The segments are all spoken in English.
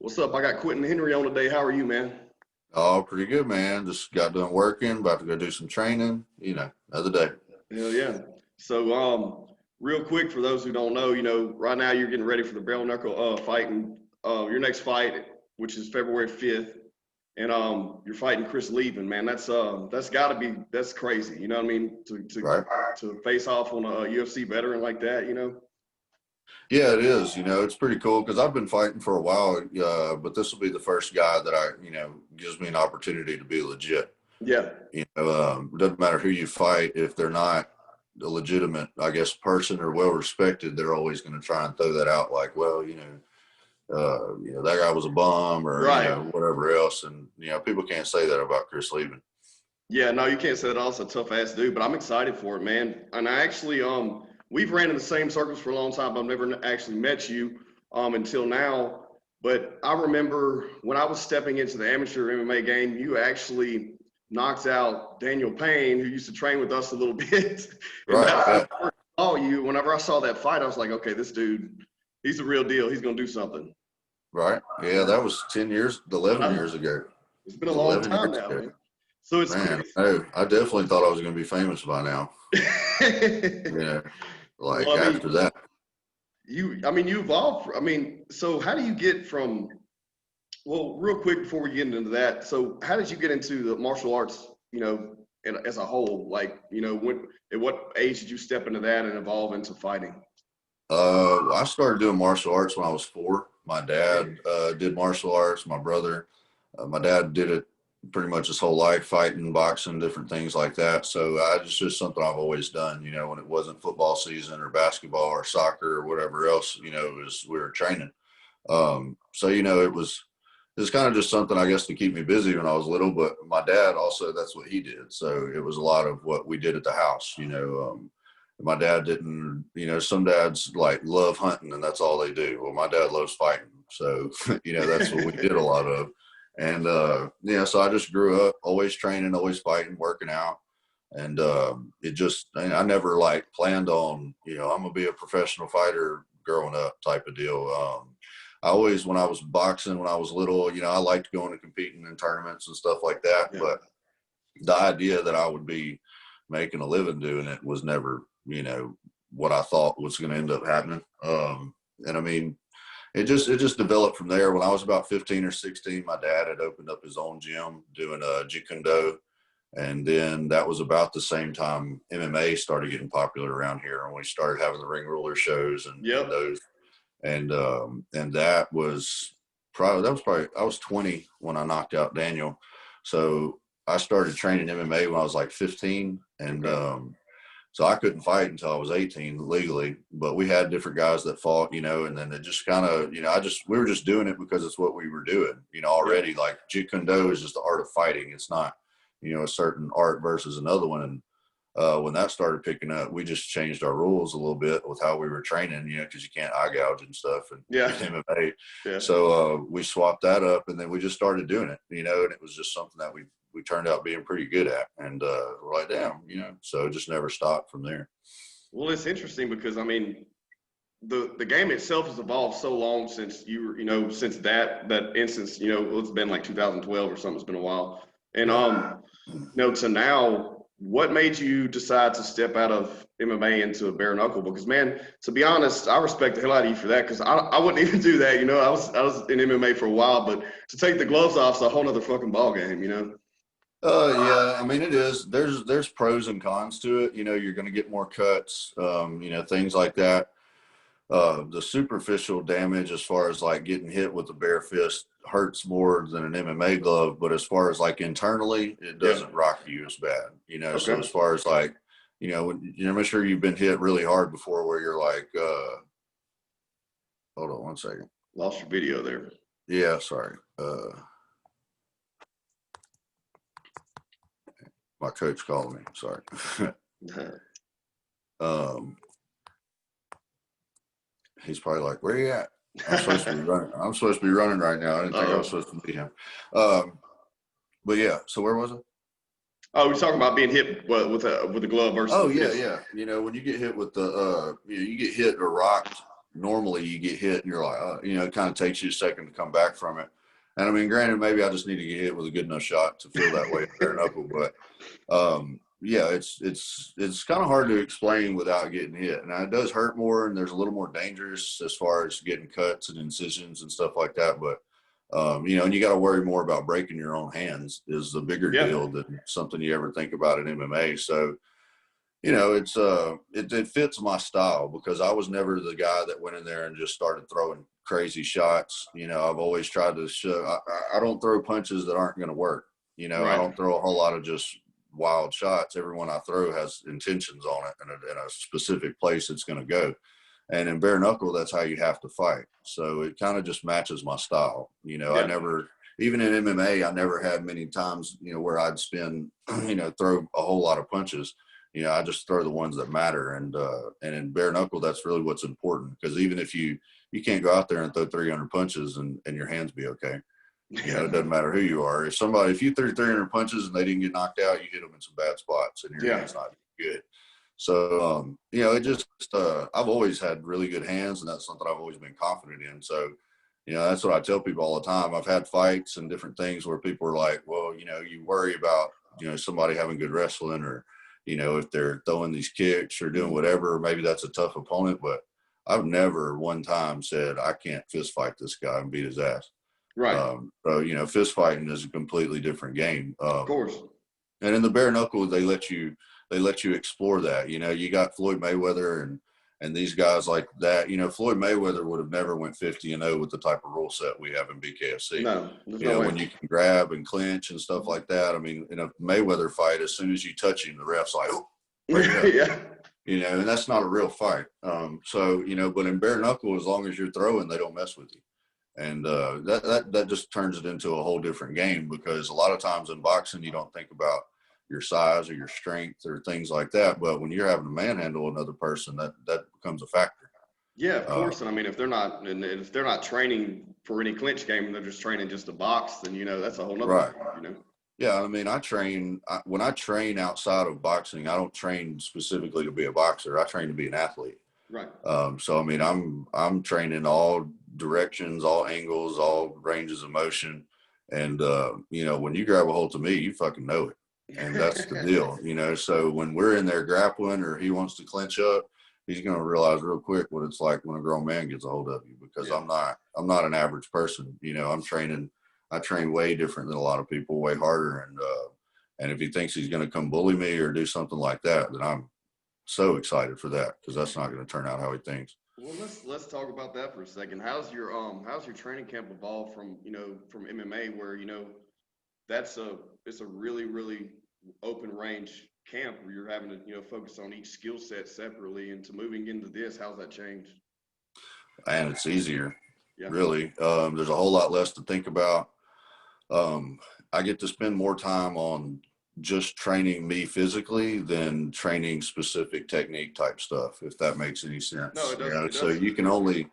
What's up? I got Quentin Henry on today. How are you, man? Oh, pretty good, man. Just got done working, about to go do some training. Another day. Hell yeah. So, real quick for those who don't know, right now you're getting ready for the bare knuckle fighting your next fight, which is February 5th, and you're fighting Chris Leben, man. That's got to be that's crazy. You know what I mean? Right. To face off on a UFC veteran like that. Yeah, it is. It's pretty cool because I've been fighting for a while, but this will be the first guy that gives me an opportunity to be legit. Yeah. It doesn't matter who you fight if they're not a legitimate, I guess, person or well respected. They're always going to try and throw that out like, well, that guy was a bum or Right. whatever else, and people can't say that about Chris Leben. Yeah, no, you can't say that. Also, tough ass dude, but I'm excited for it, man. And I actually, we've ran in the same circles for a long time. I've never actually met you until now. But I remember when I was stepping into the amateur MMA game, you actually knocked out Daniel Payne, who used to train with us a little bit. And Right. whenever I saw that fight, I was like, okay, this dude, he's the real deal. He's gonna do something. Right. Yeah, that was 10 years, 11 years ago. It's been a long 11 time years now, ago. man. So it's Man, crazy. no, I definitely thought I was going to be famous by now. Well, After that. you evolved. So how do you get from, well, real quick before we get into that, so how did you get into the martial arts, as a whole? Like, at what age did you step into that and evolve into fighting? I started doing martial arts when I was 4. My dad did martial arts. My brother, my dad did it pretty much his whole life, fighting, boxing, different things like that. So it's just something I've always done, when it wasn't football season or basketball or soccer or whatever else, we were training. It was kind of just something, I guess, to keep me busy when I was little, but my dad also, that's what he did. So it was a lot of what we did at the house, my dad didn't, some dads like love hunting and that's all they do. Well, my dad loves fighting. So, that's what we did a lot of. And, so I just grew up always training, always fighting, working out. And I never planned on, I'm going to be a professional fighter growing up type of deal. I always, when I was boxing, when I was little, I liked going and competing in tournaments and stuff like that. Yeah. But the idea that I would be making a living doing it was never, what I thought was going to end up happening. It just developed from there. When I was about 15 or 16, my dad had opened up his own gym doing Jiu Jitsu. And then that was about the same time MMA started getting popular around here. And we started having the ring ruler shows and those. And that was probably, I was 20 when I knocked out Daniel. So I started training MMA when I was like 15. And, so I couldn't fight until I was 18 legally, but we had different guys that fought, and then it just kind of, we were just doing it because it's what we were doing, already. Like Jeet Kune Do is just the art of fighting. It's not, a certain art versus another one. And when that started picking up, we just changed our rules a little bit with how we were training, because you can't eye gouge and stuff and MMA. Yeah. So we swapped that up and then we just started doing it, and it was just something that we turned out being pretty good at, and we're like, damn, so it just never stopped from there. Well, it's interesting because the game itself has evolved so long since you were, since that instance, it's been like 2012 or something. It's been a while, and to now, what made you decide to step out of MMA into a bare knuckle? Because, man, to be honest, I respect the hell out of you for that, because I wouldn't even do that. I was in MMA for a while, but to take the gloves off is a whole other fucking ball game. Yeah, it is. There's pros and cons to it. You're going to get more cuts, things like that. The superficial damage, as far as like getting hit with a bare fist, hurts more than an MMA glove. But as far as like internally, it doesn't rock you as bad. Okay. So as far as like, I'm sure you've been hit really hard before where you're like, hold on one second. Lost your video there. Yeah, sorry. My coach called me. Sorry. He's probably like, "Where you at?" I'm supposed to be running. I'm supposed to be running right now. I didn't think I was supposed to be him. But yeah. So where was it? Oh, we're talking about being hit with a glove versus. Oh yeah, yeah. When you get hit with the, you get hit or rocked normally you get hit and you're like, it kind of takes you a second to come back from it. And I mean, granted, maybe I just need to get hit with a good enough shot to feel that way in bare knuckle, but yeah, it's kind of hard to explain without getting hit. Now it does hurt more, and there's a little more dangerous as far as getting cuts and incisions and stuff like that. But and you got to worry more about breaking your own hands is the bigger deal than something you ever think about in MMA. So, it fits my style because I was never the guy that went in there and just started throwing crazy shots. I've always tried to show I don't throw punches that aren't going to work. Right. I don't throw a whole lot of just wild shots. Everyone I throw has intentions on it and a specific place it's going to go. And in bare knuckle, that's how you have to fight. So it kind of just matches my style. I never, even in MMA, I never had many times, where I'd spin, throw a whole lot of punches. I just throw the ones that matter. And in bare knuckle, that's really what's important. Because even if you can't go out there and throw 300 punches and your hands be okay. It doesn't matter who you are. If you threw 300 punches and they didn't get knocked out, you hit them in some bad spots and your hand's not good. So, it just, I've always had really good hands, and that's something I've always been confident in. So, that's what I tell people all the time. I've had fights and different things where people are like, well, you worry about, somebody having good wrestling or, if they're throwing these kicks or doing whatever, maybe that's a tough opponent. But I've never one time said, I can't fist fight this guy and beat his ass. Right. So, fist fighting is a completely different game. Of course. And in the bare knuckle, they let you explore that. You got Floyd Mayweather and these guys like that. Floyd Mayweather would have never went 50-0 with the type of rule set we have in BKFC. No, no way. When you can grab and clinch and stuff like that. I mean, in a Mayweather fight, as soon as you touch him, the ref's like, oh, yeah. And that's not a real fight. But in bare knuckle, as long as you're throwing, they don't mess with you. And that just turns it into a whole different game because a lot of times in boxing, you don't think about your size or your strength or things like that. But when you're having to manhandle another person, that becomes a factor. Yeah, of course. And I mean, if they're not training for any clinch game, they're just training just to box, then, that's a whole nother thing, Yeah, I mean, when I train outside of boxing, I don't train specifically to be a boxer. I train to be an athlete. Right. So I mean, I'm training all directions, all angles, all ranges of motion, and when you grab a hold of me, you fucking know it, and that's the deal. So when we're in there grappling or he wants to clinch up, he's going to realize real quick what it's like when a grown man gets a hold of you because I'm not an average person. I train way different than a lot of people, way harder, and if he thinks he's going to come bully me or do something like that, then I'm so excited for that because that's not going to turn out how he thinks. Well, let's talk about that for a second. How's your training camp evolved from MMA where it's a really, really open range camp where you're having to focus on each skill set separately, and to moving into this, how's that changed? And it's easier, really. There's a whole lot less to think about. I get to spend more time on just training me physically than training specific technique type stuff, if that makes any sense. No, it doesn't. So you can only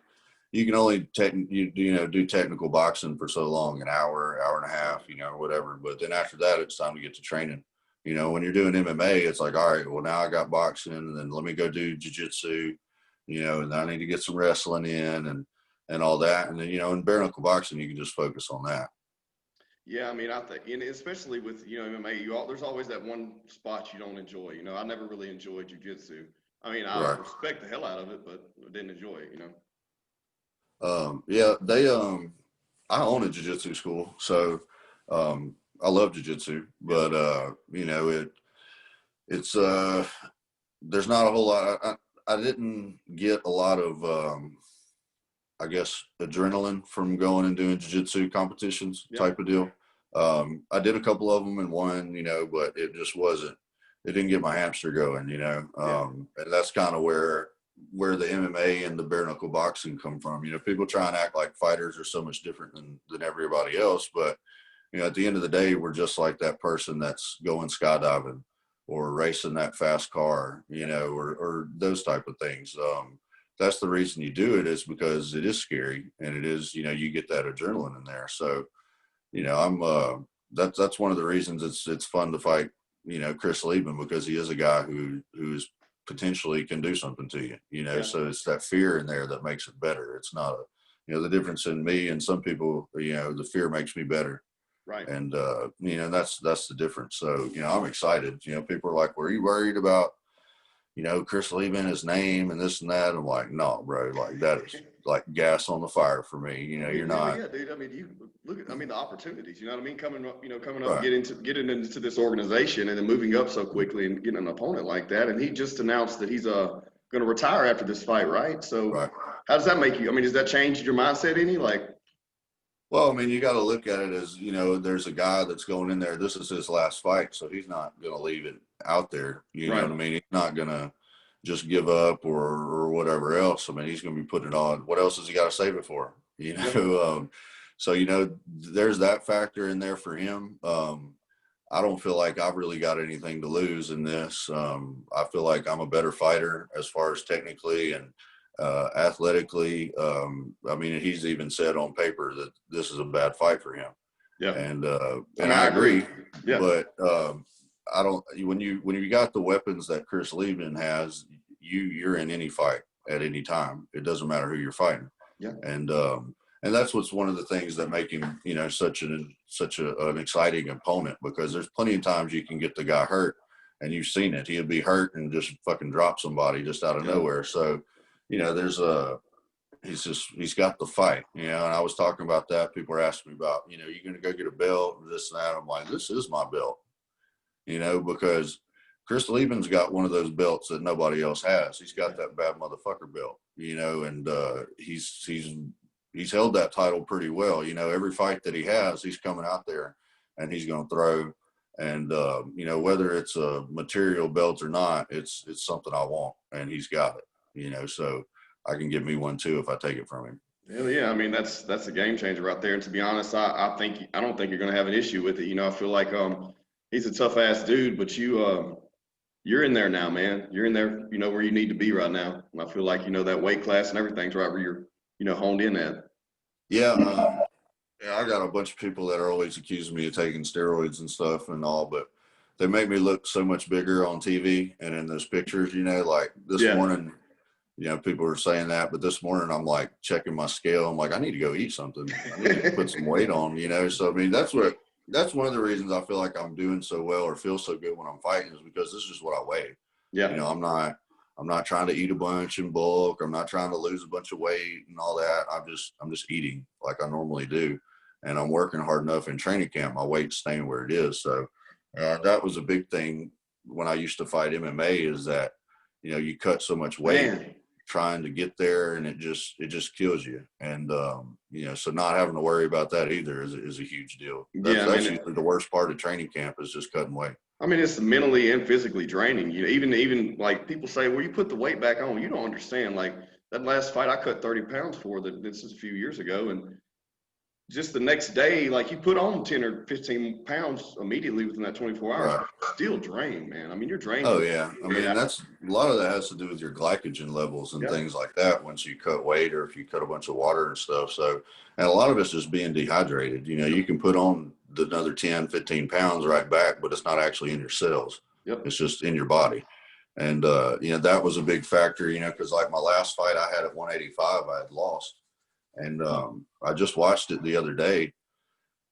do technical boxing for so long, an hour and a half, or whatever. But then after that, it's time to get to training. When you're doing MMA, it's like, all right, well, now I got boxing, and then let me go do Jiu Jitsu, and I need to get some wrestling in and all that. And then, in bare knuckle boxing, you can just focus on that. Yeah, I mean, I think, and especially with MMA, there's always that one spot you don't enjoy. I never really enjoyed Jiu Jitsu. I mean, I respect the hell out of it, but I didn't enjoy it. I own a Jiu Jitsu school, so I love Jiu Jitsu, but it's there's not a whole lot. I didn't get a lot of I guess adrenaline from going and doing jiu-jitsu competitions type of deal. I did a couple of them and won, but it just it didn't get my hamster going, and that's kind of where the MMA and the bare knuckle boxing come from. People try and act like fighters are so much different than everybody else, but at the end of the day, we're just like that person that's going skydiving or racing that fast car, or those type of things. That's the reason you do it, is because it is scary, and it is, you get that adrenaline in there. So, that's one of the reasons it's fun to fight, Chris Leben, because he is a guy who's potentially can do something to you, Yeah. so it's that fear in there that makes it better. It's not the difference in me and some people, the fear makes me better. Right. And, that's the difference. So, I'm excited. People are like, were you worried about, Chris Leben, his name and this and that? I'm like, no, bro, like that is like gas on the fire for me. You're not. Yeah, dude. I mean, you look at, the opportunities, you know what I mean? Coming up, Right. getting into this organization and then moving up so quickly and getting an opponent like that. And he just announced that he's going to retire after this fight, right? So Right. how does that make you? I mean, does that change your mindset any? Like, well, I mean, you got to look at it as, there's a guy that's going in there. This is his last fight, so he's not going to leave it out there. You know what I mean? He's not going to just give up or whatever else. I mean, he's going to be putting it on. What else has he got to save it for? So, there's that factor in there for him. I don't feel like I've really got anything to lose in this. I feel like I'm a better fighter as far as technically and athletically. I mean, he's even said on paper that this is a bad fight for him. Yeah. And I agree. Yeah. But I don't. When you got the weapons that Chris Leben has, you're in any fight at any time. It doesn't matter who you're fighting. Yeah. And that's what's one of the things that make him, such an exciting opponent, because there's plenty of times you can get the guy hurt, and you've seen it. He'll be hurt and just fucking drop somebody just out of nowhere. So, he's got the fight, and I was talking about that. People are asking me about, you're going to go get a belt and this and that. I'm like, this is my belt, because Chris Leben's got one of those belts that nobody else has. He's got that bad motherfucker belt, and he's held that title pretty well. Every fight that he has, he's coming out there and he's going to throw. And, whether it's a material belt or not, it's something I want, and he's got it, so I can give me one too if I take it from him. Hell yeah. I mean, that's a game changer right there. And to be honest, I don't think you're going to have an issue with it. I feel like he's a tough ass dude, but you're in there now, man. You're in there, where you need to be right now. And I feel like, that weight class and everything's right where you're, honed in at. Yeah. I got a bunch of people that are always accusing me of taking steroids and stuff and all, but they make me look so much bigger on TV and in those pictures, like this morning, people are saying that, but this morning I'm like checking my scale. I'm like, I need to go eat something. I need to put some weight on, So, I mean, that's one of the reasons I feel like I'm doing so well or feel so good when I'm fighting, is because this is just what I weigh. Yeah. I'm not trying to eat a bunch in bulk. I'm not trying to lose a bunch of weight and all that. I'm just eating like I normally do. And I'm working hard enough in training camp. My weight's staying where it is. So that was a big thing when I used to fight MMA, is that, you cut so much weight trying to get there, and it just kills you. And, so not having to worry about that either is a huge deal. That's usually the worst part of training camp, is just cutting weight. I mean, it's mentally and physically draining. Even like people say, well, you put the weight back on. You don't understand. Like that last fight, I cut 30 pounds for. This is a few years ago, and just the next day, like you put on 10 or 15 pounds immediately within that 24 hours. Right. Still drained, man. I mean, you're drained. Oh yeah. I mean, that's a lot of that has to do with your glycogen levels and things like that once you cut weight, or if you cut a bunch of water and stuff. So, and a lot of it's just being dehydrated. You can put on another 10, 15 pounds right back, but it's not actually in your cells. Yep. It's just in your body. And, that was a big factor, because like my last fight I had at 185, I had lost. And I just watched it the other day,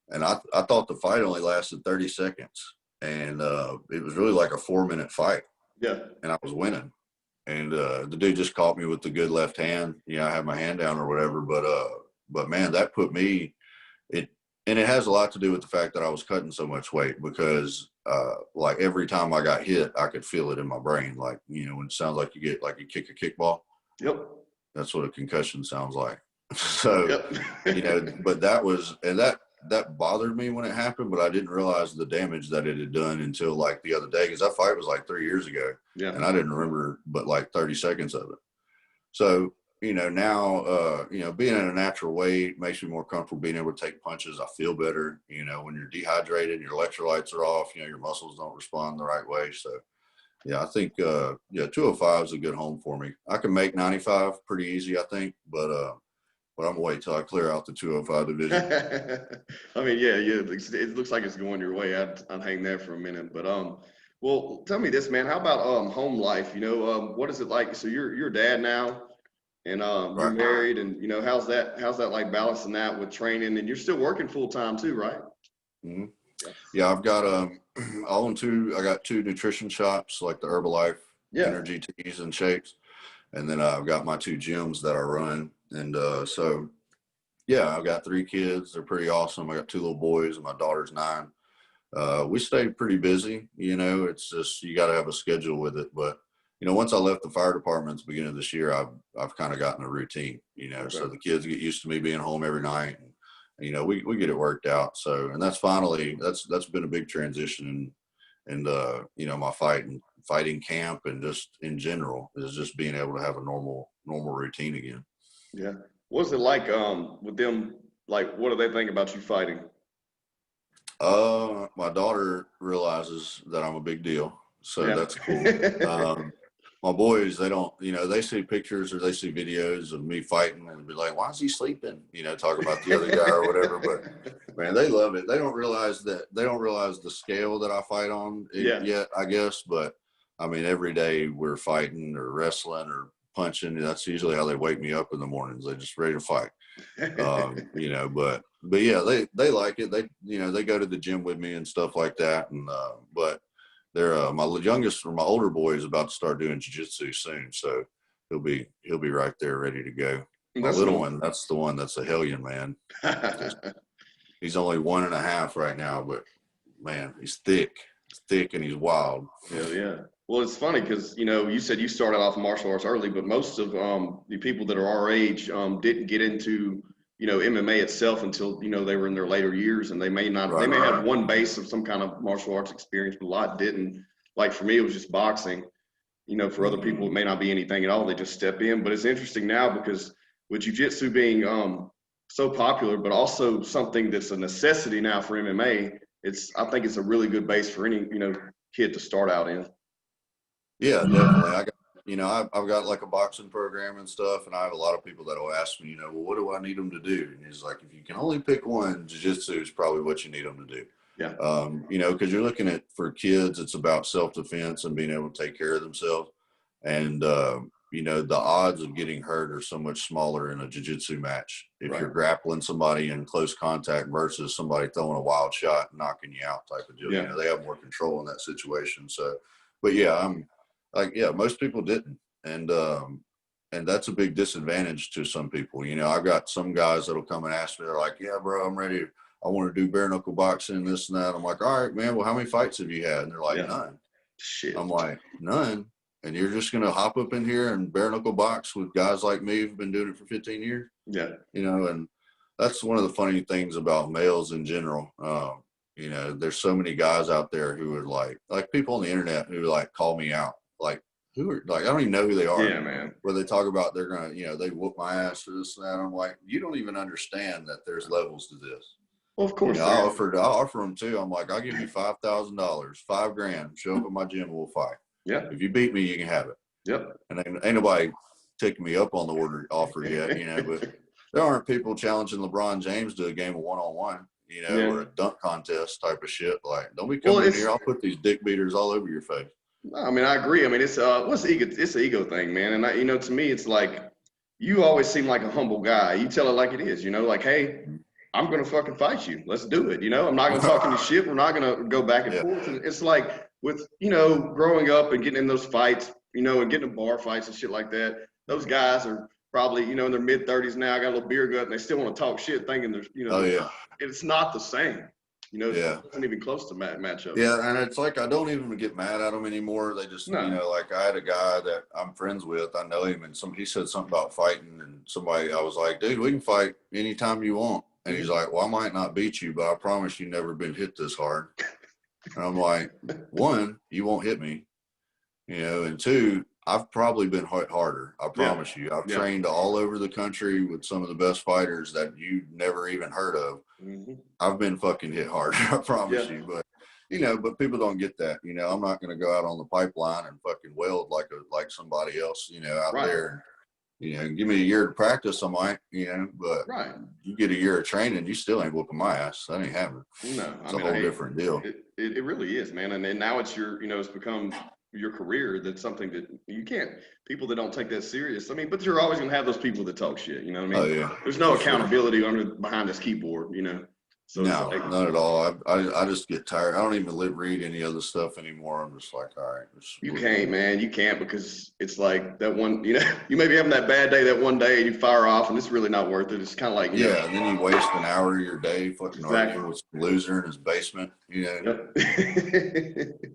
and I thought the fight only lasted 30 seconds. And it was really like a 4-minute fight. Yeah. And I was winning. And the dude just caught me with the good left hand. I had my hand down or whatever. But man, that put me and it has a lot to do with the fact that I was cutting so much weight, because like every time I got hit, I could feel it in my brain. Like, when it sounds like you kick a kickball. Yep. That's what a concussion sounds like. So, but that bothered me when it happened, but I didn't realize the damage that it had done until like the other day, because that fight was like 3 years ago. Yeah. And I didn't remember but like 30 seconds of it. So, now, being in a natural weight makes me more comfortable being able to take punches. I feel better, when you're dehydrated, your electrolytes are off, your muscles don't respond the right way. So, yeah, I think, 205 is a good home for me. I can make 95 pretty easy, I think, but I'm gonna wait till I clear out the 205 division. I mean, yeah, it looks like it's going your way. I'd hang there for a minute, but Well, tell me this, man. How about home life? You know, what is it like? So you're a dad now, and you're Right. married, and you know, how's that like balancing that with training? And you're still working full time too, right? Hmm. Yeah. Yeah, I've got I got two nutrition shops like the Herbalife Yeah. energy teas and shakes, and then I've got my two gyms that I run, and so yeah, I've got three kids. They're pretty awesome. I got two little boys, and my daughter's 9. We stay pretty busy. You know, it's just you got to have a schedule with it. But you know, once I left the fire department at the beginning of this year, I've kind of gotten a routine. You know, Okay. so the kids get used to me being home every night. And, you know, we get it worked out. So, and that's been a big transition, and you know, my fighting camp and just in general is just being able to have a normal routine again. Yeah. What's it like with them? Like, what do they think about you fighting? My daughter realizes that I'm a big deal, so Yeah. that's cool. My boys, they don't, you know, they see pictures or they see videos of me fighting and be like, "Why is he sleeping?" You know, talk about the other guy or whatever. But man, they love it. They don't realize the scale that I fight on Yeah. yet, I guess. But I mean, every day we're fighting or wrestling or punching. That's usually how they wake me up in the mornings. They're just ready to fight. You know, but yeah, they like it. They, you know, they go to the gym with me and stuff like that. And but they're my youngest or my older boy is about to start doing jiu-jitsu soon, so he'll be right there ready to go. My That's little some. one, that's the one that's a hellion, man. Just he's only 1.5 right now, but man, he's thick and he's wild. Hell yeah. Well, it's funny because you know you said you started off martial arts early, but most of the people that are our age didn't get into you know MMA itself until you know they were in their later years, and they Right. may have one base of some kind of martial arts experience, but a lot didn't. Like for me, it was just boxing. You know, for other people, it may not be anything at all. They just step in. But it's interesting now because with jiu-jitsu being so popular, but also something that's a necessity now for MMA, I think it's a really good base for any you know kid to start out in. Yeah, definitely. I've got like a boxing program and stuff, and I have a lot of people that will ask me, you know, well, what do I need them to do? And he's like, if you can only pick one, jiu-jitsu is probably what you need them to do. Yeah. You know, because you're looking at for kids, it's about self-defense and being able to take care of themselves. And you know, the odds of getting hurt are so much smaller in a jiu-jitsu match if Right. you're grappling somebody in close contact versus somebody throwing a wild shot and knocking you out type of deal. Yeah. You know, they have more control in that situation. So, but yeah, I'm like, yeah, most people didn't. And that's a big disadvantage to some people. You know, I've got some guys that'll come and ask me, they're like, yeah, bro, I'm ready. I want to do bare knuckle boxing, this and that. I'm like, all right, man, well, how many fights have you had? And they're like, Yeah. none. Shit. I'm like, none. And you're just going to hop up in here and bare knuckle box with guys like me who've been doing it for 15 years? Yeah. You know, and that's one of the funny things about males in general. You know, there's so many guys out there who are like people on the internet who like call me out. Like, who are, like, I don't even know who they are. Yeah, man. Where they talk about they're going to, you know, they whoop my ass or this and that. I'm like, you don't even understand that there's levels to this. Well, of course. You know, I offer them too. I'm like, I'll give you $5,000, $5,000. Show up at my gym, we'll fight. Yeah. If you beat me, you can have it. Yep. And ain't nobody taking me up on the offer yet, you know. But there aren't people challenging LeBron James to a game of one-on-one, you know, or a dunk contest type of shit. Like, don't be coming in here. I'll put these dick beaters all over your face. I mean, I agree. I mean, it's ego? It's an ego thing, man. And you know, to me, it's like you always seem like a humble guy. You tell it like it is. You know, like, hey, I'm gonna fucking fight you. Let's do it. You know, I'm not gonna talk any shit. We're not gonna go back and forth. And it's like with you know, growing up and getting in those fights, you know, and getting in bar fights and shit like that. Those guys are probably you know in their mid-30s now, got a little beer gut, and they still want to talk shit, thinking there's you know, it's not the same. You know, it isn't even close to matchup. Yeah, and it's like I don't even get mad at them anymore. They just, you know, like I had a guy that I'm friends with. I know him, and he said something about fighting, and I was like, dude, we can fight anytime you want. And he's like, well, I might not beat you, but I promise you never been hit this hard. And I'm like, one, you won't hit me, you know, and two, I've probably been hit harder. I promise you. I've trained all over the country with some of the best fighters that you never even heard of. I've been fucking hit hard. I promise you. But, you know, but people don't get that. You know, I'm not going to go out on the pipeline and fucking weld like somebody else, you know, out there. give me a year to practice, I might, but Right. you get a year of training, you still ain't whooping my ass. That ain't happening. No, It's a whole different deal. It really is, man. And now it's it's become your career. That's something that you can't, people that don't take that serious. I mean, but you're always going to have those people that talk shit, you know what I mean? Oh, yeah. There's no accountability behind this keyboard, So No, it's like, not at all. I just get tired. I don't even read any other stuff anymore. I'm just like, all right. You can't, man. You can't, because it's like that one, you may be having that bad day that one day and you fire off and it's really not worth it. It's kind of like, yeah, and then you waste an hour of your day fucking arguing with some loser in his basement, Yep.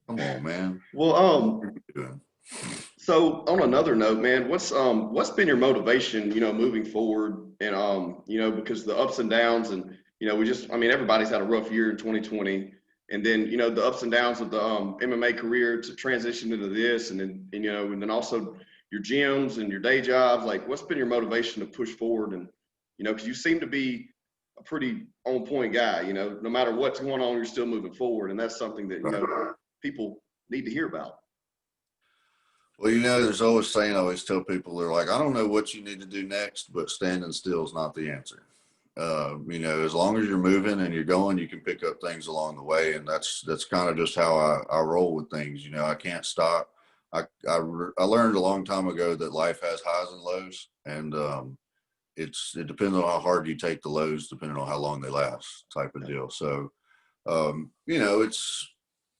Come on, man. Well, so on another note, man, what's been your motivation, moving forward, and because the ups and downs, and everybody's had a rough year in 2020, and then the ups and downs of the MMA career to transition into this, and then also your gyms and your day jobs. Like, what's been your motivation to push forward, and because you seem to be a pretty on point guy, no matter what's going on, you're still moving forward, and that's something that people need to hear about. Well, there's always saying, I always tell people, they're like, I don't know what you need to do next, but standing still is not the answer. As long as you're moving and you're going, you can pick up things along the way. And that's kind of just how I roll with things. I can't stop. I learned a long time ago that life has highs and lows, and it depends on how hard you take the lows, depending on how long they last, type of deal. So,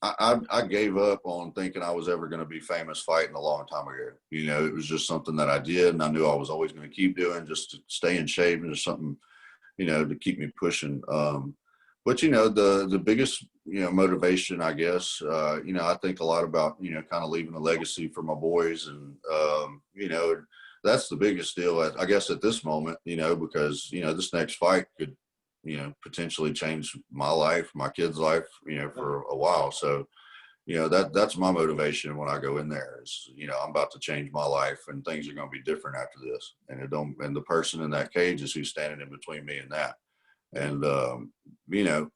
I gave up on thinking I was ever going to be famous fighting a long time ago. It was just something that I did, and I knew I was always going to keep doing just to stay in shape and just something, to keep me pushing. But the biggest, motivation, I guess, I think a lot about, kind of leaving a legacy for my boys, and, that's the biggest deal, I guess, at this moment, because, this next fight could, potentially change my life, my kids' life, for a while. So, that's my motivation when I go in there is, I'm about to change my life, and things are going to be different after this. And and the person in that cage is who's standing in between me and that. And,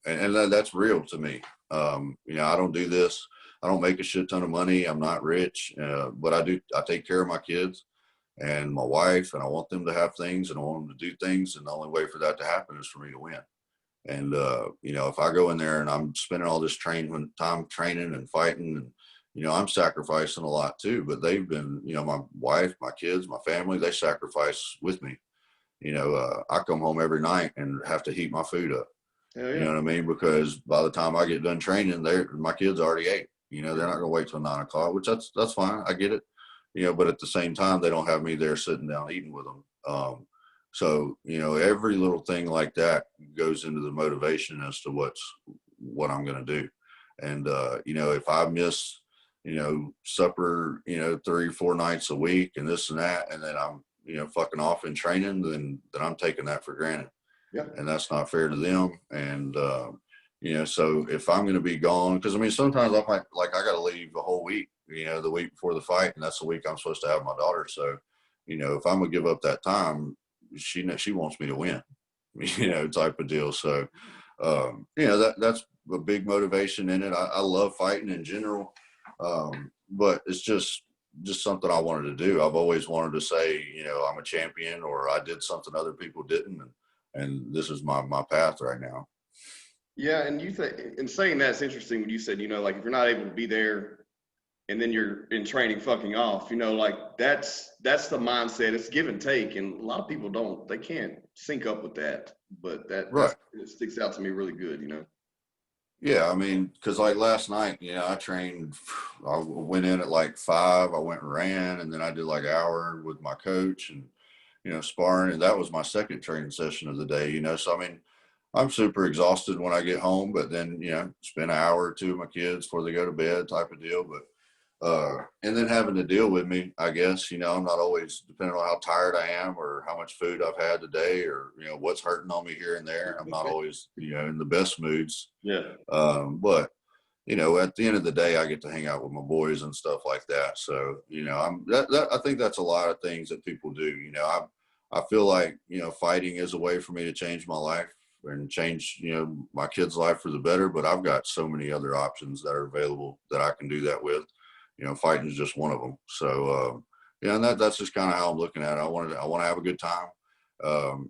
and that's real to me. I don't do this. I don't make a shit ton of money. I'm not rich, but I take care of my kids and my wife, and I want them to have things, and I want them to do things. And the only way for that to happen is for me to win. And, if I go in there and I'm spending all this time training and fighting, and, I'm sacrificing a lot too, but they've been, my wife, my kids, my family, they sacrifice with me. I come home every night and have to heat my food up. Yeah. You know what I mean? Because by the time I get done training, my kids already ate. They're not going to wait till 9 o'clock, which that's fine. I get it. But at the same time, they don't have me there sitting down eating with them. So, every little thing like that goes into the motivation as to what I'm going to do. And, if I miss, supper, 3-4 nighs a week and this and that, and then I'm, fucking off in training, then I'm taking that for granted. Yeah. And that's not fair to them. And, so if I'm going to be gone, because sometimes I might, like, I got to leave a whole week, the week before the fight, and that's the week I'm supposed to have my daughter. So, if I'm going to give up that time, she wants me to win, type of deal. So, that's a big motivation in it. I love fighting in general. But it's just something I wanted to do. I've always wanted to say, I'm a champion, or I did something other people didn't. And this is my path right now. Yeah. And in saying that, it's interesting when you said, like, if you're not able to be there and then you're in training fucking off, like that's the mindset. It's give and take. And a lot of people they can't sync up with that, but it sticks out to me really good, Yeah, because like last night, I trained, I went in at like 5, I went and ran, and then I did like an hour with my coach and, sparring, and that was my second training session of the day, so I'm super exhausted when I get home, but then, spend an hour or two with my kids before they go to bed type of deal. But, and then having to deal with me, I guess, I'm not always, depending on how tired I am or how much food I've had today, or, what's hurting on me here and there. I'm not always, in the best moods. Yeah. But, at the end of the day, I get to hang out with my boys and stuff like that. So, I think that's a lot of things that people do. I feel like, fighting is a way for me to change my life and change, my kids' life for the better. But I've got so many other options that are available that I can do that with. Fighting is just one of them. So, Yeah, and that's just kind of how I'm looking at it. I want to have a good time.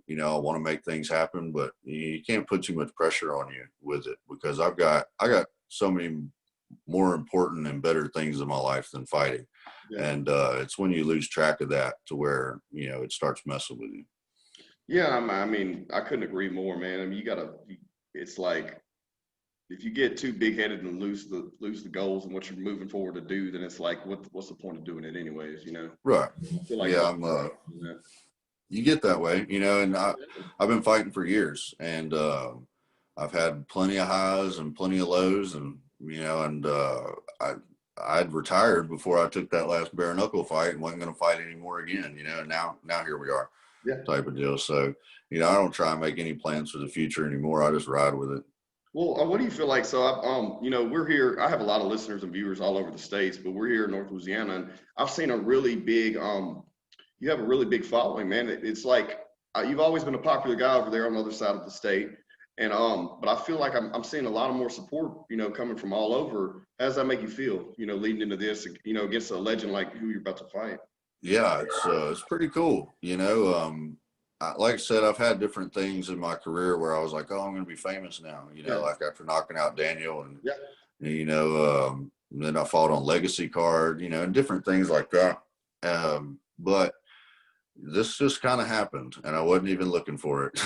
You know, I want to make things happen, but you can't put too much pressure on you with it, because I got so many more important and better things in my life than fighting. Yeah. And it's when you lose track of that to where, you know, it starts messing with you. Yeah, I mean, I couldn't agree more, man. I mean, it's like if you get too big headed and lose the goals and what you're moving forward to do, then it's like, what's the point of doing it anyways, you know? Right. I feel like Yeah, most I'm you know? you get that way, you know, and I've been fighting for years, and I've had plenty of highs and plenty of lows, and you know, and I'd retired before I took that last bare knuckle fight and wasn't going to fight anymore again, you know. And now here we are, Yeah. type of deal. So, you know, I don't try and make any plans for the future anymore. I just ride with it. Well, what do you feel like? So, you know, we're here. I have a lot of listeners and viewers all over the states, but we're here in North Louisiana, and I've seen a really big, you have a really big following, man. It's like you've always been a popular guy over there on the other side of the state, and but I feel like I'm seeing a lot of more support, you know, coming from all over. How does that make you feel? You know, leading into this, you know, against a legend like who you're about to fight? Yeah, it's pretty cool, you know. Like I said, I've had different things in my career where I was like, oh, I'm going to be famous now, you know, Yeah. like after knocking out Daniel, and Yeah. you know, then I fought on Legacy card, you know, and different things like that. But this just kind of happened, and I wasn't even looking for it.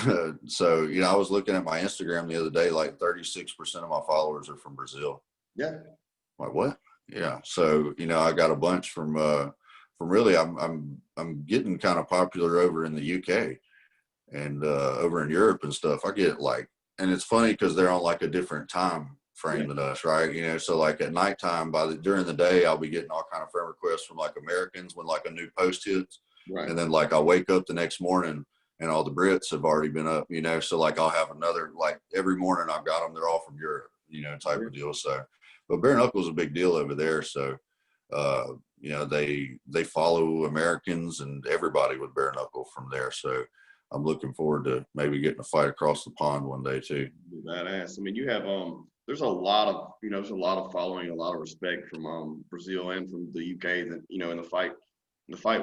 So, you know, I was looking at my Instagram the other day, like 36% of my followers are from Brazil. Yeah. I'm like, what? Yeah. So, you know, I got a bunch from really, I'm getting kind of popular over in the UK and over in Europe and stuff. I get like, and it's funny because they're on like a different time frame than us, right? You know, so like at nighttime, during the day, I'll be getting all kind of friend requests from like Americans when like a new post hits, Right. and then like I wake up the next morning and all the Brits have already been up, you know. So like I'll have another, like every morning I've got them, they're all from Europe, you know, type of deal. So, but bare knuckle's a big deal over there, so you know, they follow Americans and everybody with bare knuckle from there. So I'm looking forward to maybe getting a fight across the pond one day too. Badass. I mean, you have there's a lot of, you know, there's a lot of following, a lot of respect from Brazil and from the UK, that, you know, in the fight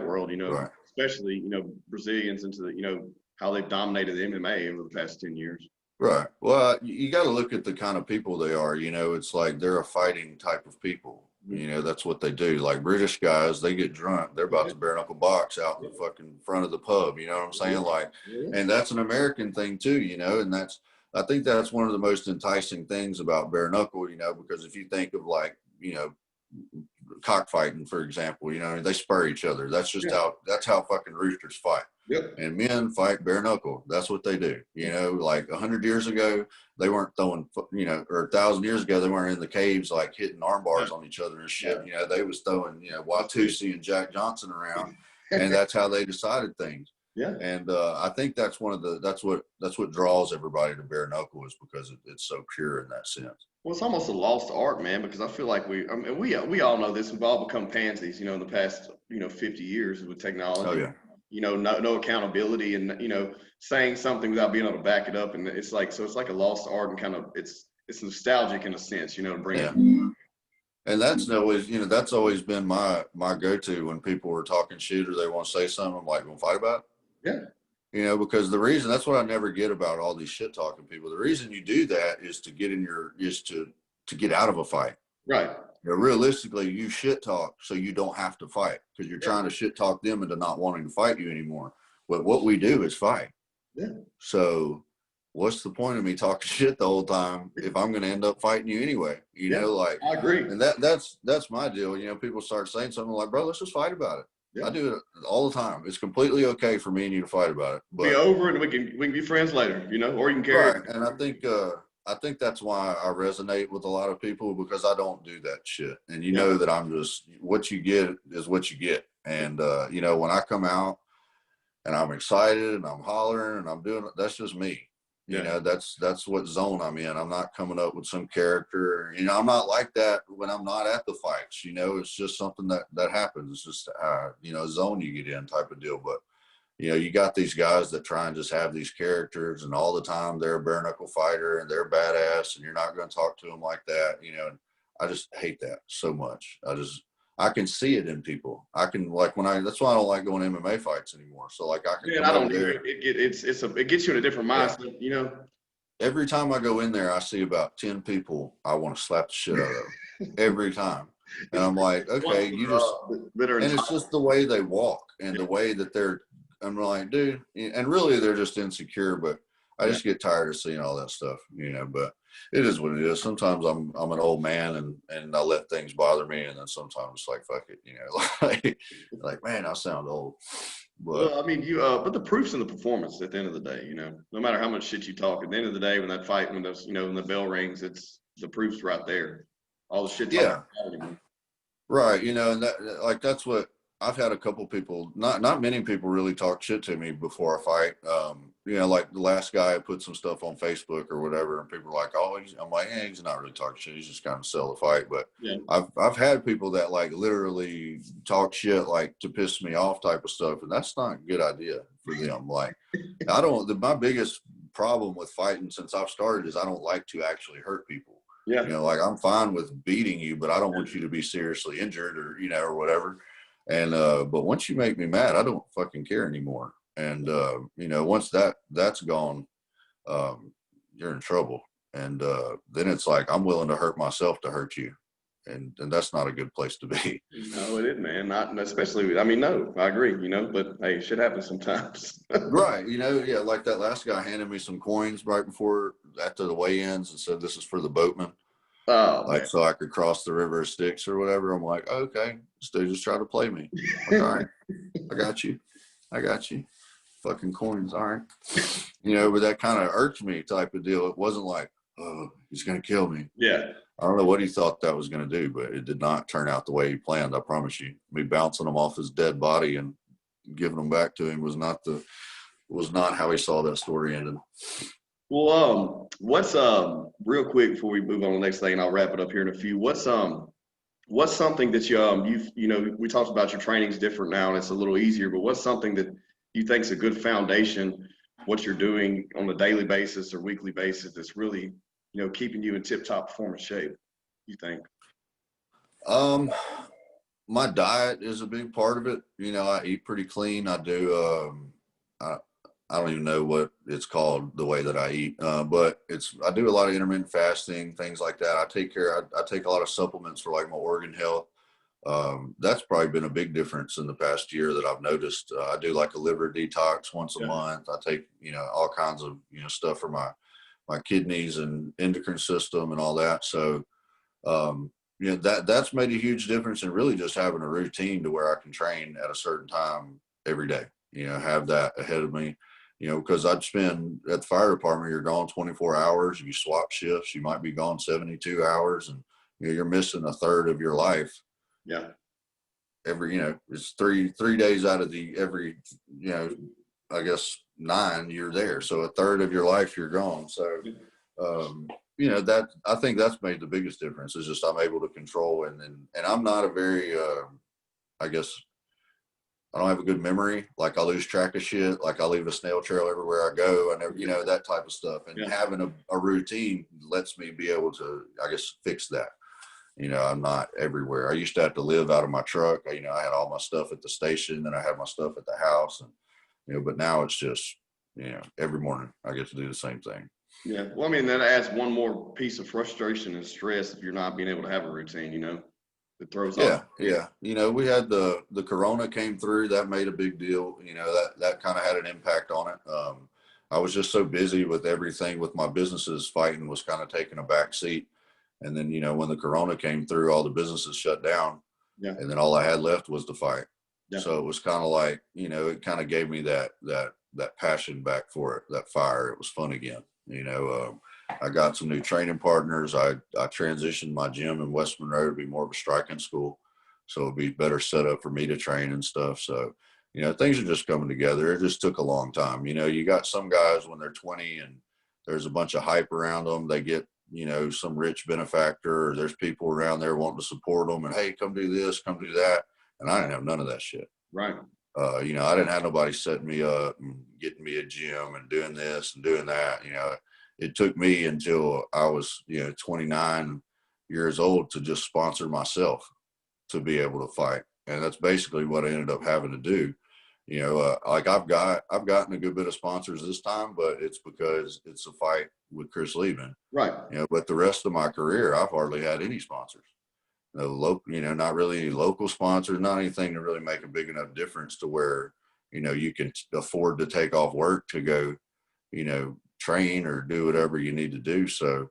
world, you know, Right. especially, you know, Brazilians into the, you know, how they've dominated MMA over the past 10 years. Right. Well, you got to look at the kind of people they are. You know, it's like they're a fighting type of people. You know, that's what they do. Like British guys, they get drunk. They're about to bare knuckle box out in the fucking front of the pub. You know what I'm saying? Like, and that's an American thing too, you know, and I think that's one of the most enticing things about bare knuckle, you know, because if you think of like, you know, cockfighting, for example, you know, they spur each other. That's just that's how fucking roosters fight. Yep. And men fight bare knuckle. That's what they do. You know, like 100 years ago, they weren't throwing, you know, or 1,000 years ago, they weren't in the caves like hitting arm bars on each other and shit. You know, they was throwing, you know, Watusi and Jack Johnson around, and that's how they decided things. Yeah. And I think that's that's what draws everybody to bare knuckle, is because it's so pure in that sense. Well, it's almost a lost art, man, because I feel like I mean, we all know this. We've all become pansies, you know, in the past, you know, 50 years with technology. Oh yeah. You know, no accountability, and, you know, saying something without being able to back it up, and it's like, so it's like a lost art, and kind of it's nostalgic in a sense, you know, to bring it. And that's always, you know, that's always been my go-to when people were talking shit or they want to say something. I'm like, "Want to fight about it?" Yeah. You know, because the reason, that's what I never get about all these shit talking people. The reason you do that is to get to get out of a fight. Right. You know, realistically, you shit talk so you don't have to fight, because you're trying to shit talk them into not wanting to fight you anymore. But what we do is fight. Yeah. So what's the point of me talking shit the whole time if I'm going to end up fighting you anyway? You know, like, I agree. and that's my deal. You know, people start saying something like, bro, let's just fight about it. Yeah. I do it all the time. It's completely okay for me and you to fight about it. But be over, and we can be friends later, you know, or you can carry right. And I think that's why I resonate with a lot of people, because I don't do that shit. And you know that I'm just, what you get is what you get. And you know, when I come out and I'm excited and I'm hollering and I'm doing it, that's just me. You know, that's what zone I'm in. I'm not coming up with some character. You know, I'm not like that when I'm not at the fights. You know, it's just something that happens. It's just you know, zone you get in type of deal. But you know, you got these guys that try and just have these characters, and all the time they're a bare knuckle fighter and they're badass, and you're not going to talk to them like that. You know, and I just hate that so much. I can see it in people. I can like that's why I don't like going to MMA fights anymore. So like I can Man, come I over don't there. either. It gets you in a different Yeah. mindset, you know. Every time I go in there, I see about 10 people I want to slap the shit out of every time. And It's I'm like, ones okay, that you are, just, that are and it's entitled. just the way they walk and the Yeah, way that I'm like, dude, and really they're just insecure, but I yeah. just get tired of seeing all that stuff, but it is what it is. Sometimes I'm an old man and I let things bother me. And then sometimes it's like, fuck it, like, man, I sound old, but Well, I mean, but the proof's in the performance at the end of the day, you know. No matter how much shit you talk, at the end of the day, when that fight, when the bell rings, it's the proof's right there. All the shit talking yeah. anymore. Right, and that's what I've had a couple people, not many people really talk shit to me before a fight. Like the last guy put some stuff on Facebook or whatever, and people are like, "Oh," I'm like, he's not really talking shit. He's just kind of sell the fight." But Yeah, I've had people that like literally talk shit like to piss me off type of stuff, and that's not a good idea for them. Like, my biggest problem with fighting since I've started is I don't like to actually hurt people. yeah, Like I'm fine with beating you, but I don't want you to be seriously injured or whatever. And, but once you make me mad, I don't fucking care anymore. And, once that's gone, you're in trouble. And, then it's like, I'm willing to hurt myself to hurt you. And that's not a good place to be. no, it is, man. Not especially. I mean, no, I agree. But hey, shit happens sometimes. Right. Yeah. Like that last guy handed me some coins right before after the weigh-ins and said, this is for the boatman. Oh Like, man, so I could cross the river of Styx or whatever. I'm like, okay, this dude just tried to play me. Like, all right, I got you. I got you. Fucking coins, all right. But that kind of irked me type of deal. It wasn't like, oh, he's going to kill me. yeah. I don't know what he thought that was going to do, but it did not turn out the way he planned. I promise you. Me bouncing him off his dead body and giving him back to him was not how he saw that story ended. Well, what's real quick before we move on to the next thing, and I'll wrap it up here in a few. What's something that we talked about your training's different now and it's a little easier, but what's something that you think's a good foundation, what you're doing on a daily basis or weekly basis that's really, keeping you in tip-top performance shape, you think? My diet is a big part of it. I eat pretty clean. I do, I don't even know what it's called the way that I eat, but I do a lot of intermittent fasting, things like that. I take a lot of supplements for like my organ health. That's probably been a big difference in the past year that I've noticed. I do like a liver detox once a Yeah. month. I take, all kinds of, stuff for my kidneys and endocrine system and all that. So, that's made a huge difference in really just having a routine to where I can train at a certain time every day, have that ahead of me, because I'd spend at the fire department, you're gone 24 hours, you swap shifts, you might be gone 72 hours and you're missing a third of your life. Yeah. It's three days out of every, I guess 9 you're there. So a third of your life you're gone. So, that I think that's made the biggest difference is just I'm able to control and I'm not a very I guess I don't have a good memory. Like I lose track of shit. Like I leave a snail trail everywhere I go. I never, that type of stuff. And Yeah. having a routine lets me be able to, I guess, fix that. I'm not everywhere. I used to have to live out of my truck. I had all my stuff at the station and I had my stuff at the house and, but now it's just, every morning I get to do the same thing. Yeah. Well, I mean, that adds one more piece of frustration and stress if you're not being able to have a routine, it throws off. Yeah. We had the Corona came through. That made a big deal. That kind of had an impact on it. I was just so busy with everything with my businesses. Fighting was kind of taking a back seat. And then, when the Corona came through, all the businesses shut down. Yeah. And then all I had left was the fight. Yeah. So it was kind of like, it kind of gave me that passion back for it, that fire. It was fun again. I got some new training partners. I transitioned my gym in West Monroe to be more of a striking school. So it'd be better set up for me to train and stuff. So, things are just coming together. It just took a long time. You got some guys when they're 20 and there's a bunch of hype around them. They get, some rich benefactor or there's people around there wanting to support them and, hey, come do this, come do that. And I didn't have none of that shit. Right. I didn't have nobody setting me up and getting me a gym and doing this and doing that. It took me until I was, 29 years old to just sponsor myself. to be able to fight. And that's basically what I ended up having to do. You know, like I've gotten a good bit of sponsors this time, but it's because it's a fight with Chris Leben. Right. You know, but the rest of my career, I've hardly had any sponsors. No local, you know, not really any local sponsors, not anything to really make a big enough difference to where, you know, you can afford to take off work to go, you know, train or do whatever you need to do. So,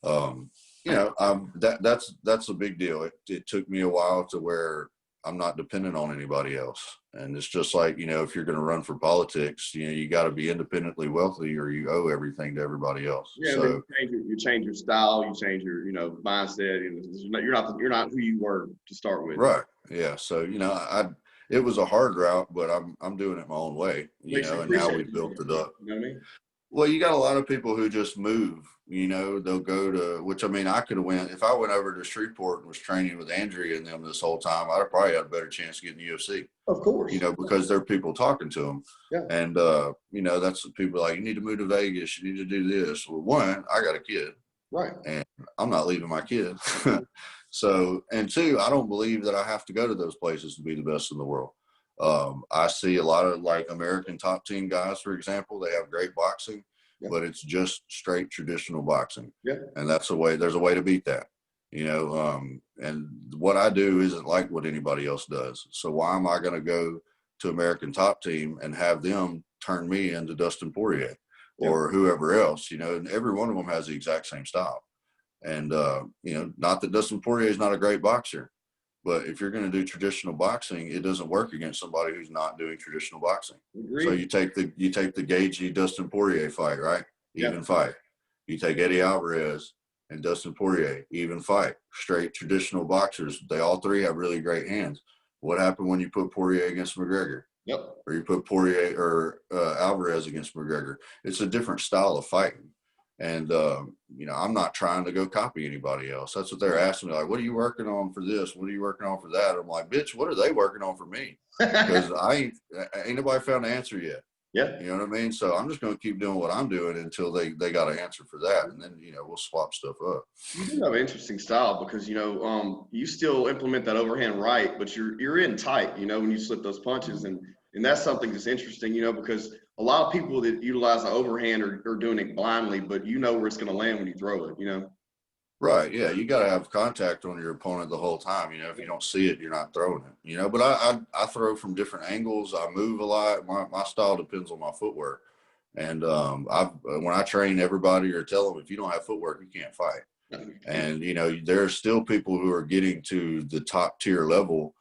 you know, that's a big deal. It took me a while to where I'm not dependent on anybody else. And it's just like, you know, if you're going to run for politics, you know, you got to be independently wealthy or you owe everything to everybody else. Yeah, so you change your style, you change your, you know, mindset. You're not who you were to start with. Right. Yeah. So, you know, it was a hard route, but I'm doing it my own way, you know, and now we've built it up. You know what I mean? Well, you got a lot of people who just move, you know, they'll go to, which I mean, I could have went, if I went over to Shreveport and was training with Andrea and them this whole time, I'd have probably had a better chance of getting the UFC. Of course. You know, because there are people talking to them. Yeah. And, you know, that's people like, you need to move to Vegas. You need to do this. Well, one, I got a kid. Right. And I'm not leaving my kid. So, and two, I don't believe that I have to go to those places to be the best in the world. I see a lot of like American top team guys, for example, they have great boxing. Yeah. But it's just straight traditional boxing. Yeah. And that's there's a way to beat that, you know, and what I do isn't like what anybody else does. So why am I going to go to American Top Team and have them turn me into Dustin Poirier or whoever else, you know, and every one of them has the exact same style. And, you know, not that Dustin Poirier is not a great boxer, but if you're going to do traditional boxing, it doesn't work against somebody who's not doing traditional boxing. Agreed. So you take the Gaethje Dustin Poirier fight, right? Even fight. You take Eddie Alvarez and Dustin Poirier, even fight. Straight traditional boxers. They all three have really great hands. What happened when you put Poirier against McGregor? Yep. Or you put Poirier or Alvarez against McGregor? It's a different style of fighting. And, you know, I'm not trying to go copy anybody else. That's what they're asking me. Like, what are you working on for this? What are you working on for that? I'm like, bitch, what are they working on for me? Because ain't nobody found the answer yet. Yeah. You know what I mean? So I'm just going to keep doing what I'm doing until they got an answer for that. And then, you know, we'll swap stuff up. You do have an interesting style because, you know, you still implement that overhand right, but you're in tight, you know, when you slip those punches. And that's something that's interesting, you know, because a lot of people that utilize the overhand are doing it blindly, but you know where it's going to land when you throw it, you know? Right. Yeah. You got to have contact on your opponent the whole time. You know, if you don't see it, you're not throwing it, you know, but I throw from different angles. I move a lot. My style depends on my footwork. And when I train everybody or tell them, if you don't have footwork, you can't fight. And, you know, there are still people who are getting to the top tier level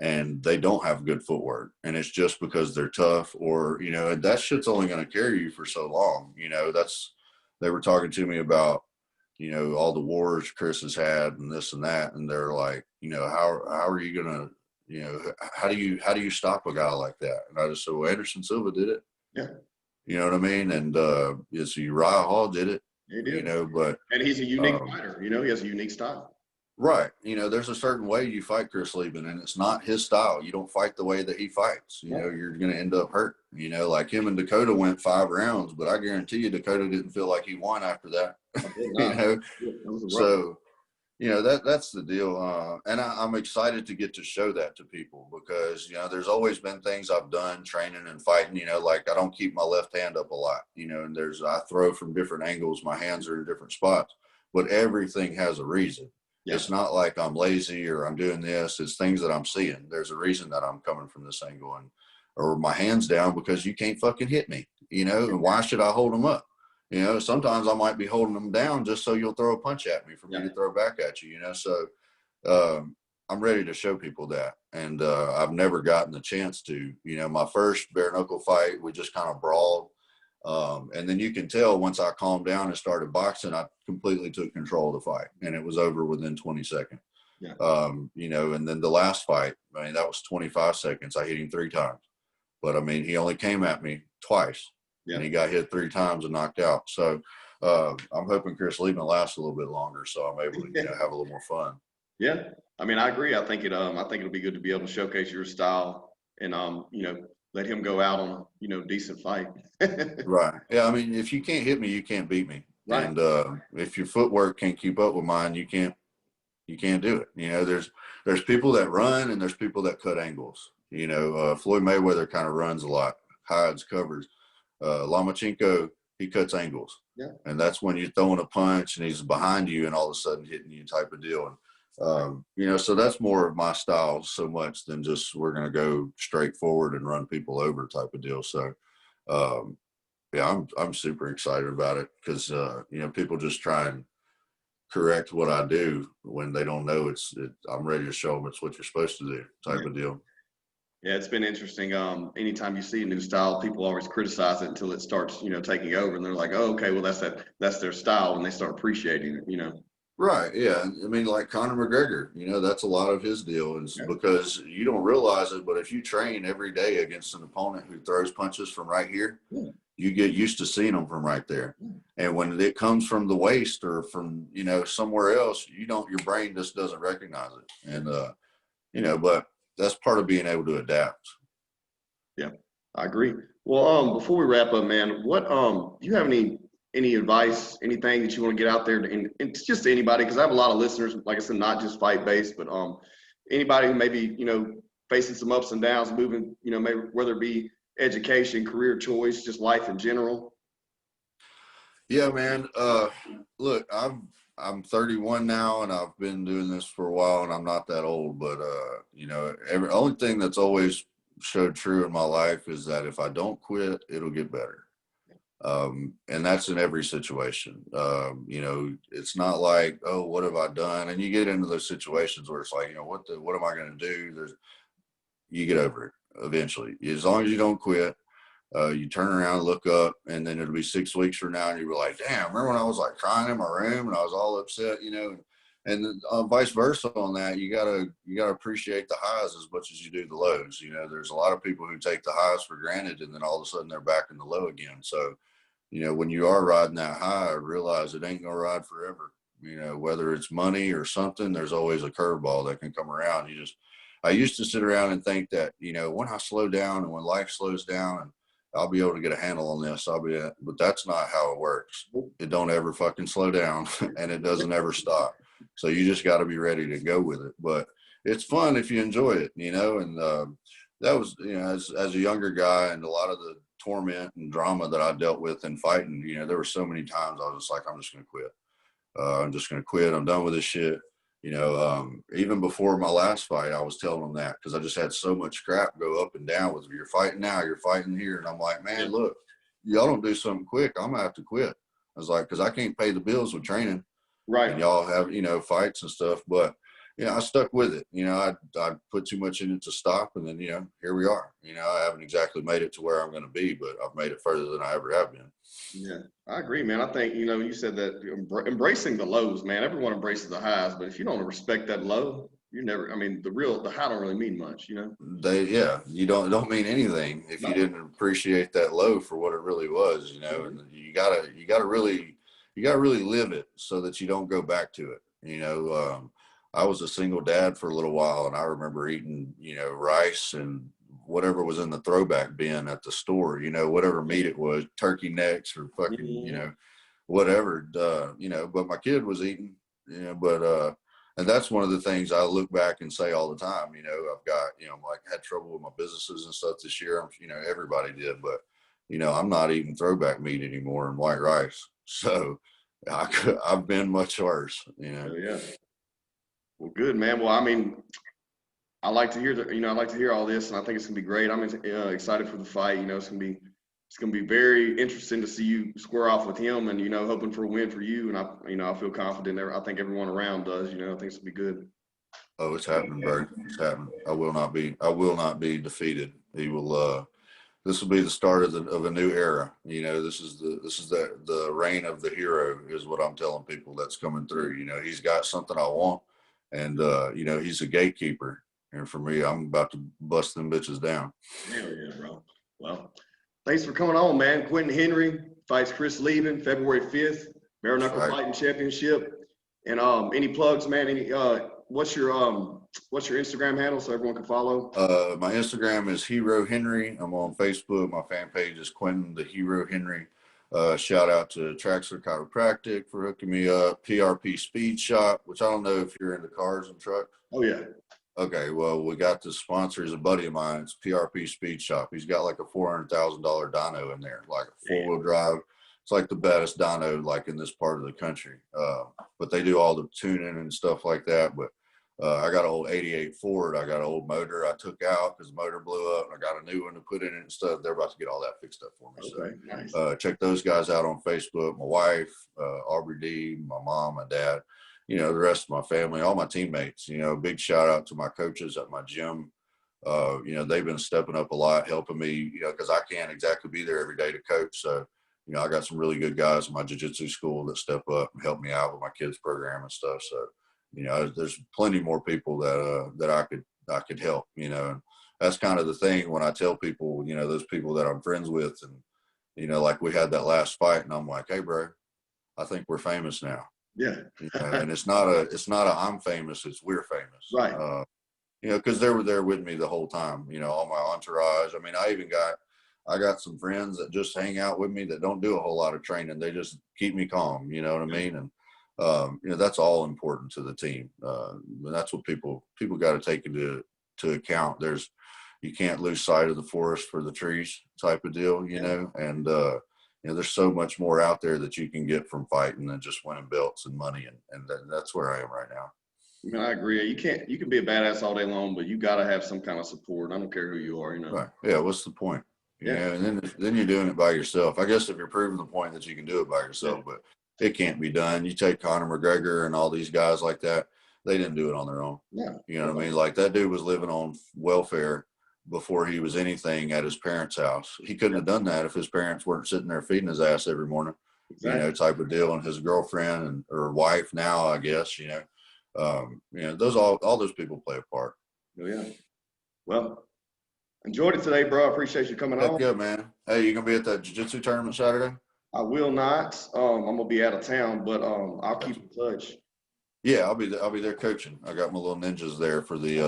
and they don't have good footwork. And it's just because they're tough or, you know, that shit's only going to carry you for so long. You know, they were talking to me about, you know, all the wars Chris has had and this and that. And they're like, you know, how are you going to, you know, how do you stop a guy like that? And I just said, well, Anderson Silva did it. Yeah. You know what I mean? And it's Uriah Hall did it. He did. You know, and he's a unique fighter. You know, he has a unique style. Right. You know, there's a certain way you fight Chris Leben, and it's not his style. You don't fight the way that he fights. You know, you're going to end up hurt. You know, like him and Dakota went 5 rounds, but I guarantee you Dakota didn't feel like he won after that. You know, so, you know, that's the deal. And I'm excited to get to show that to people because, you know, there's always been things I've done training and fighting, you know, like I don't keep my left hand up a lot, you know, and I throw from different angles. My hands are in different spots, but everything has a reason. Yeah. It's not like I'm lazy or I'm doing this. It's things that I'm seeing. There's a reason that I'm coming from this angle or my hands down because you can't fucking hit me, you know, and why should I hold them up? You know, sometimes I might be holding them down just so you'll throw a punch at me for me to throw back at you, you know. So I'm ready to show people that. And I've never gotten the chance to, you know, my first bare knuckle fight, we just kind of brawled. And then you can tell once I calmed down and started boxing, I completely took control of the fight and it was over within 20 seconds. Yeah. You know, and then the last fight, I mean, that was 25 seconds. I hit him 3 times, but I mean, he only came at me twice. Yeah. And he got hit 3 times and knocked out. So I'm hoping Chris Leben lasts a little bit longer, so I'm able to, you know, have a little more fun. Yeah, I mean, I agree. I think it'll be good to be able to showcase your style and you know, let him go out on, you know, decent fight. Right. Yeah. I mean, if you can't hit me, you can't beat me. Right. And if your footwork can't keep up with mine, you can't do it. You know, there's people that run and there's people that cut angles. You know, Floyd Mayweather kind of runs a lot, hides, covers. Lomachenko, he cuts angles. Yeah. And that's when you're throwing a punch and he's behind you and all of a sudden hitting you type of deal. And, you know, so that's more of my style so much than just we're going to go straight forward and run people over type of deal. So, yeah, I'm super excited about it because, you know, people just try and correct what I do when they don't know I'm ready to show them it's what you're supposed to do type of deal. Yeah, it's been interesting. Anytime you see a new style, people always criticize it until it starts, you know, taking over, and they're like, "Oh, okay, well that's their style," and they start appreciating it, you know. Right. Yeah. I mean, like Conor McGregor, you know, that's a lot of his deal is because you don't realize it, but if you train every day against an opponent who throws punches from right here, you get used to seeing them from right there. And when it comes from the waist or from, you know, somewhere else, your brain just doesn't recognize it. And, you know, but that's part of being able to adapt. Yeah, I agree. Well, before we wrap up, man, what do you have any advice, anything that you want to get out there and it's just to anybody, because I have a lot of listeners, like I said, not just fight based, but anybody who maybe, you know, facing some ups and downs, moving, you know, maybe whether it be education, career choice, just life in general. Yeah, man. Look, I'm 31 now, and I've been doing this for a while, and I'm not that old. But you know, only thing that's always showed true in my life is that if I don't quit, it'll get better. And that's in every situation. You know, it's not like, oh, what have I done? And you get into those situations where it's like, you know, what am I going to do? You get over it eventually. As long as you don't quit. You turn around, look up, and then it'll be 6 weeks from now, and you'll be like, damn, remember when I was like crying in my room and I was all upset, you know, and then, vice versa on that. You gotta appreciate the highs as much as you do the lows. You know, there's a lot of people who take the highs for granted, and then all of a sudden they're back in the low again. So, you know, when you are riding that high, realize it ain't gonna ride forever. You know, whether it's money or something, there's always a curveball that can come around. I used to sit around and think that, you know, when I slow down and when life slows down and I'll be able to get a handle on this. But that's not how it works. It don't ever fucking slow down and it doesn't ever stop. So you just got to be ready to go with it. But it's fun if you enjoy it, you know, and that was, you know, as a younger guy and a lot of the torment and drama that I dealt with in fighting, you know, there were so many times I was just like, I'm just going to quit. I'm just going to quit. I'm done with this shit. You know, even before my last fight, I was telling them that because I just had so much crap go up and down with you're fighting now, you're fighting here. And I'm like, man, look, y'all don't do something quick, I'm going to have to quit. I was like, because I can't pay the bills with training. Right. And y'all have, you know, fights and stuff. But, you know, I stuck with it. You know, I put too much in it to stop. And then, you know, here we are. You know, I haven't exactly made it to where I'm going to be, but I've made it further than I ever have been. Yeah, I agree, man. I think, you know, you said that embracing the lows, man. Everyone embraces the highs, but if you don't respect that low, you never, I mean, the high don't really mean much, you know? You don't mean anything if you didn't appreciate that low for what it really was, you know, and you gotta really live it so that you don't go back to it. You know, I was a single dad for a little while and I remember eating, you know, rice and whatever was in the throwback bin at the store, you know, whatever meat it was, turkey necks or fucking, you know, whatever, you know, but my kid was eating, you know, but, and that's one of the things I look back and say all the time, you know, I've got, you know, like had trouble with my businesses and stuff this year. You know, everybody did, but, you know, I'm not eating throwback meat anymore and white rice. So I've been much worse, you know? Yeah. Well, good, man. Well, I mean, I like to hear I like to hear all this, and I think it's gonna be great. I'm excited for the fight. You know, it's gonna be very interesting to see you square off with him, and you know, hoping for a win for you. And I feel confident there. I think everyone around does. You know, I think it's gonna be good. Oh, it's happening, Bert. It's happening. I will not be defeated. This will be the start of a new era. You know, this is the reign of the hero is what I'm telling people that's coming through. You know, he's got something I want, and you know, he's a gatekeeper. And for me, I'm about to bust them bitches down. Hell yeah, bro. Well, thanks for coming on, man. Quentin Henry fights Chris Leben February 5th, Knuckle Fighting Championship. And any plugs, man? What's your Instagram handle so everyone can follow? My Instagram is Hero Henry. I'm on Facebook. My fan page is Quentin the Hero Henry. Shout out to Traxler Chiropractic for hooking me up. PRP Speed Shop, which I don't know if you're into cars and trucks. Oh yeah. Okay, well, we got the sponsor is a buddy of mine. It's PRP Speed Shop. He's got like a $400,000 dyno in there, like a 4-wheel drive. It's like the baddest dyno like in this part of the country. But they do all the tuning and stuff like that. But I got an old 88 Ford. I got an old motor I took out because the motor blew up. And I got a new one to put in it and stuff. They're about to get all that fixed up for me. Okay, nice. So check those guys out on Facebook. My wife, Aubrey D, my mom, my dad, you know, the rest of my family, all my teammates, you know, big shout out to my coaches at my gym. You know, they've been stepping up a lot, helping me, you know, because I can't exactly be there every day to coach. So, you know, I got some really good guys in my jiu-jitsu school that step up and help me out with my kids program and stuff. So, you know, there's plenty more people that I could help, you know, and that's kind of the thing when I tell people, you know, those people that I'm friends with and, you know, like we had that last fight and I'm like, hey, bro, I think we're famous now. Yeah. You know, and it's not a I'm famous, it's we're famous. Right. You know, because they were there with me the whole time, you know, all my entourage. I mean, I got some friends that just hang out with me that don't do a whole lot of training. They just keep me calm, you know what I mean? And, you know, that's all important to the team. And that's what people got to take into account. You can't lose sight of the forest for the trees type of deal, you know, and, you know, there's so much more out there that you can get from fighting than just winning belts and money. And that's where I am right now. I mean, I agree. You can be a badass all day long, but you got to have some kind of support. I don't care who you are, you know. Right. Yeah. What's the point? You know, and then you're doing it by yourself. I guess if you're proving the point that you can do it by yourself, but it can't be done. You take Conor McGregor and all these guys like that, they didn't do it on their own. Yeah. You know what I mean? Like that dude was living on welfare before he was anything at his parents' house. He couldn't have done that if his parents weren't sitting there feeding his ass every morning, you know, type of deal. And his girlfriend or wife now, I guess, you know, all those people play a part. Oh, yeah. Well, enjoyed it today, bro. I appreciate you coming on. Yeah, man. Hey, you gonna be at that jiu-jitsu tournament Saturday? I will not. I'm gonna be out of town, but I'll keep in touch. Yeah, I'll be there coaching. I got my little ninjas there for the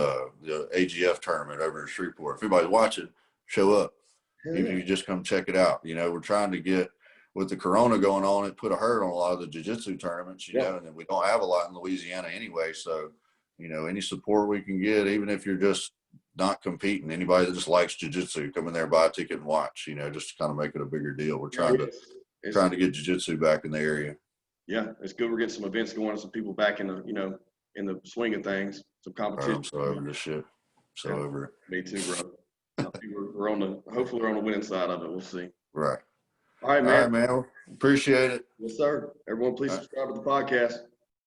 AGF tournament over in Shreveport. If anybody's watching, show up. Even if you just come check it out. You know, we're trying to get with the corona going on, it put a hurt on a lot of the jiu-jitsu tournaments, you know, and we don't have a lot in Louisiana anyway. So, you know, any support we can get, even if you're just not competing, anybody that just likes jiu-jitsu, come in there, buy a ticket and watch, you know, just to kind of make it a bigger deal. We're trying to get jiu-jitsu back in the area. Yeah, it's good. We're getting some events going and some people back in the, you know, in the swing of things, some competition. I'm so over this shit. So over it. Me too, bro. I think hopefully we're on the winning side of it. We'll see. Right. All right, man. All right, man. Appreciate it. Yes, sir. Everyone, please subscribe to the podcast.